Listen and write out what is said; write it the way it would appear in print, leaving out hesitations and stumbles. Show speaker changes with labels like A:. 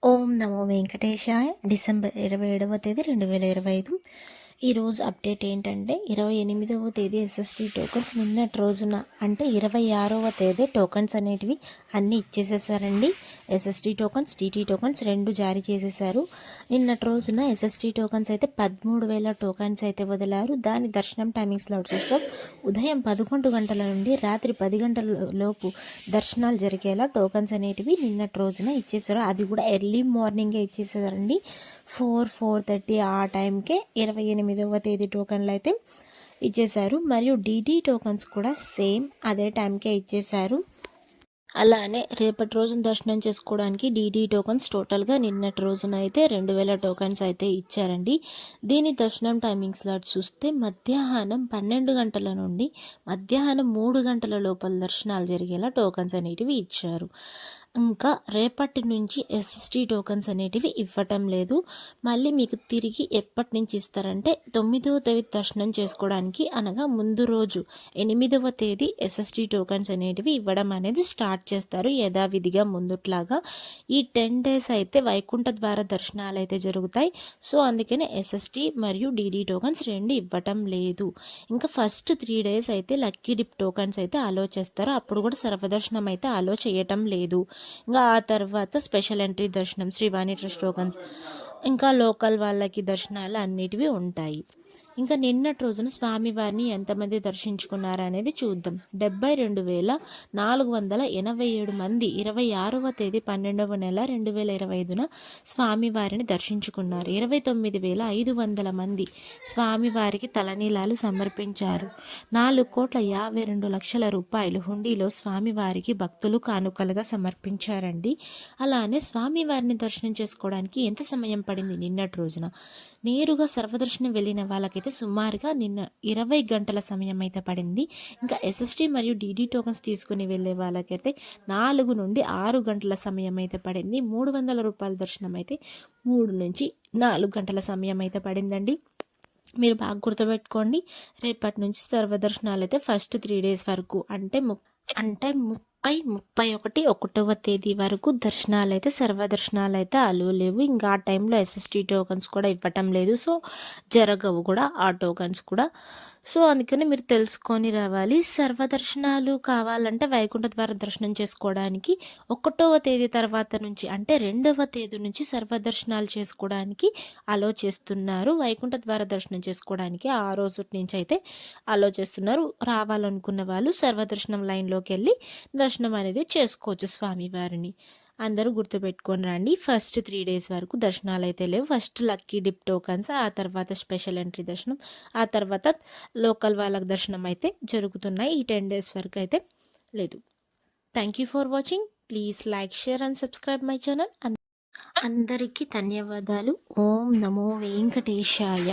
A: ఓం నమో వెంకటేశాయ. December 27వ తేదీ 2025. ఈరోజు update ఏంటంటే 28వ తేదీ ఎస్ఎస్టీ టోకన్స్ నిన్నటి రోజున అంటే 26వ తేదీ టోకన్స్ అనేటివి అన్నీ ఇచ్చేసేసారండి. ఎస్ఎస్టీ టోకన్స్ టీటీ టోకన్స్ రెండు జారీ చేసేసారు. నిన్నటి రోజున ఎస్ఎస్టీ టోకన్స్ అయితే 13,000 టోకన్స్ అయితే వదిలారు. దాని దర్శనం టైమింగ్స్లో చూస్తాం. ఉదయం 11 గంటల నుండి రాత్రి 10 గంటల లోపు దర్శనాలు జరిగేలా టోకన్స్ అనేటివి నిన్నటి రోజున ఇచ్చేసారు. అది కూడా ఎర్లీ మార్నింగే ఇచ్చేసారండి. 4:30 ఆ టైంకే 28వ తేదీ టోకన్లు అయితే ఇచ్చేశారు. మరియు డీడీ టోకన్స్ కూడా సేమ్ అదే టైంకే ఇచ్చేశారు. అలానే రేపటి రోజున దర్శనం చేసుకోవడానికి డీడీ టోకన్స్ టోటల్గా నిన్నటి రోజున అయితే 2,000 టోకన్స్ అయితే ఇచ్చారండి. దీని దర్శనం టైమింగ్స్లో చూస్తే మధ్యాహ్నం 12 గంటల నుండి మధ్యాహ్నం 3 గంటల లోపల దర్శనాలు జరిగేలా టోకన్స్ అనేటివి ఇచ్చారు. ఇంకా రేపటి నుంచి ఎస్ఎస్టీ టోకన్స్ అనేటివి ఇవ్వటం లేదు. మళ్ళీ మీకు తిరిగి ఎప్పటి నుంచి ఇస్తారంటే 9వ తేదీ దర్శనం చేసుకోవడానికి అనగా ముందు రోజు 8వ తేదీ ఎస్ఎస్టీ టోకన్స్ అనేటివి ఇవ్వడం అనేది స్టార్ట్ చేస్తారు యథావిధిగా ముందుట్లాగా. ఈ 10 డేస్ అయితే వైకుంఠ ద్వార దర్శనాలు అయితే జరుగుతాయి. సో అందుకనే ఎస్ఎస్టీ మరియు డీడీ టోకన్స్ రెండు ఇవ్వటం లేదు. ఇంకా ఫస్ట్ 3 డేస్ అయితే లక్కీ డిప్ టోకన్స్ అయితే అలో చేస్తారు. అప్పుడు కూడా సర్వదర్శనం అయితే అలో చేయటం లేదు. ఇంకా ఆ తర్వాత స్పెషల్ ఎంట్రీ దర్శనం శ్రీవాణి ట్రస్ట్ టోకన్స్ ఇంకా లోకల్ వాళ్ళకి దర్శనాలు అన్నిటివి ఉంటాయి. ఇంకా నిన్నటి రోజున స్వామివారిని ఎంతమంది దర్శించుకున్నారనేది చూద్దాం. 72,487 మంది 26వ తేదీ 12వ నెల 2025న స్వామివారిని దర్శించుకున్నారు. 29,500 మంది స్వామివారికి తలనీలాలు సమర్పించారు. 4,52,00,000 రూపాయలు హుండీలో స్వామివారికి భక్తులు కానుకలుగా సమర్పించారండి. అలానే స్వామివారిని దర్శనం చేసుకోవడానికి ఎంత సమయం పడింది నిన్నటి రోజున? నేరుగా సర్వదర్శనం వెళ్ళిన వాళ్ళకైతే సుమారుగా నిన్న 20 గంటల సమయం అయితే పడింది. ఇంకా ఎస్ఎస్టీ మరియు డీడీ టోకన్స్ తీసుకుని వెళ్ళే వాళ్ళకైతే 4 నుండి 6 గంటల సమయం అయితే పడింది. 300 రూపాయల దర్శనం అయితే 3 నుంచి 4 గంటల సమయం అయితే పడిందండి. మీరు బాగా గుర్తుపెట్టుకోండి. రేపటి నుంచి సర్వదర్శనాలు అయితే ఫస్ట్ 3 డేస్ వరకు అంటే 31వ తేదీ వరకు దర్శనాలు అయితే సర్వదర్శనాలు అయితే అలో లేవు. ఇంకా ఆ టైంలో ఎస్ఎస్టీ టోకన్స్ కూడా ఇవ్వటం లేదు. సో జరగవు కూడా ఆ టోకన్స్ కూడా. సో అందుకని మీరు తెలుసుకొని రావాలి. సర్వదర్శనాలు కావాలంటే వైకుంఠ ద్వార దర్శనం చేసుకోవడానికి 1వ తేదీ తర్వాత నుంచి అంటే 2వ తేదీ నుంచి సర్వదర్శనాలు చేసుకోవడానికి అలో చేస్తున్నారు. వైకుంఠ ద్వార దర్శనం చేసుకోవడానికి ఆ రోజు నుంచి అయితే అలో చేస్తున్నారు. రావాలనుకున్న వాళ్ళు సర్వదర్శనం లైన్లోకి వెళ్ళి దర్శనం అనేది చేసుకోవచ్చు స్వామివారిని. అందరూ గుర్తుపెట్టుకొని రండి. ఫస్ట్ 3 డేస్ వరకు దర్శనాలు అయితే లేవు. ఫస్ట్ లక్కీ డిప్ టోకన్స్, ఆ తర్వాత స్పెషల్ ఎంట్రీ దర్శనం, ఆ తర్వాత లోకల్ వాళ్ళకి దర్శనం అయితే జరుగుతున్నాయి. ఈ 10 డేస్ వరకు అయితే లేదు. Thank you for watching. Please like, share and subscribe my channel. అందరికీ ధన్యవాదాలు. ఓం నమో వెంకటేశాయ.